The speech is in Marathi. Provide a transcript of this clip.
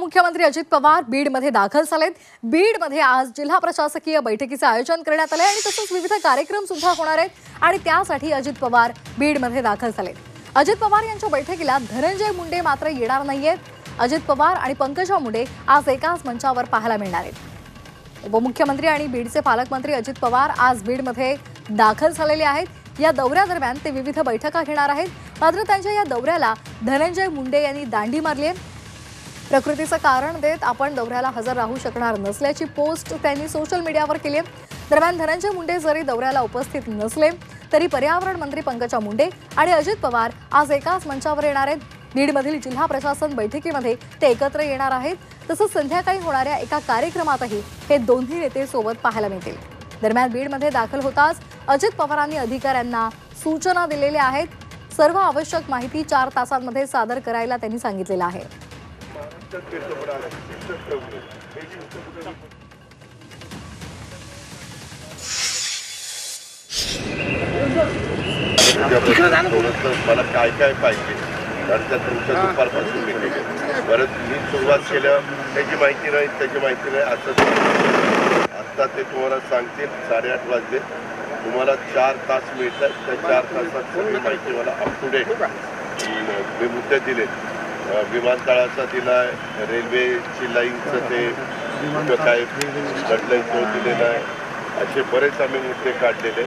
उपमुख्यमंत्री अजित पवार बीडमध्ये दाखल झालेत। बीडमध्ये आज जिल्हा प्रशासकीय बैठकीचे आयोजन करण्यात आले आणि तसंच विविध कार्यक्रम सुद्धा होणार आहेत आणि त्यासाठी अजित पवार बीडमध्ये दाखल झालेत। अजित पवार यांच्या बैठकीला धनंजय मुंडे मात्र येणार नाहीयेत। अजित पवार आणि पंकजा मुंडे आज एकाच मंचावर पाहायला मिळणार आहेत। उपमुख्यमंत्री आणि बीडचे पालकमंत्री अजित पवार आज बीडमध्ये दाखल झालेले आहेत। या दौऱ्यादरम्यान ते विविध बैठका घेणार आहेत। मात्र त्यांच्या या दौऱ्याला धनंजय मुंडे यांनी दांडी मारली आहे। प्रकृतीचं कारण देत आपण दौऱ्याला हजर राहू शकणार नसल्याची पोस्ट त्यांनी सोशल मीडियावर केली आहे। दरम्यान धनंजय मुंडे जरी दौऱ्याला उपस्थित नसले तरी पर्यावरण मंत्री पंकजा मुंडे आणि अजित पवार आज एकाच मंचावर येणार आहेत। बीडमधील जिल्हा प्रशासन बैठकीमध्ये ते एकत्र येणार आहेत। तसंच संध्याकाळी होणाऱ्या एका कार्यक्रमातही हे दोन्ही नेते सोबत पाहायला मिळतील। दरम्यान बीडमध्ये दाखल होताच अजित पवारांनी अधिकाऱ्यांना सूचना दिलेल्या आहेत। सर्व आवश्यक माहिती 4 तासांमध्ये सादर करायला त्यांनी सांगितलेलं आहे। मला काय काय पाहिजे तर तुमच्या दुपारपासून परत मी सुरुवात केल्या त्याची माहिती नाही असं आत्ता ते तुम्हाला सांगतील 8:30 वाजले। तुम्हाला 4 तास मिळतात। त्या 4 तासात सगळी माहिती मला अप टू डेट मी मुद्दे दिले। विमानतळाचा दिलाय, रेल्वेची लाईनचं ते काय गडलाईन तो दिलेला आहे, असे बरेच आम्ही मुद्दे काढलेले।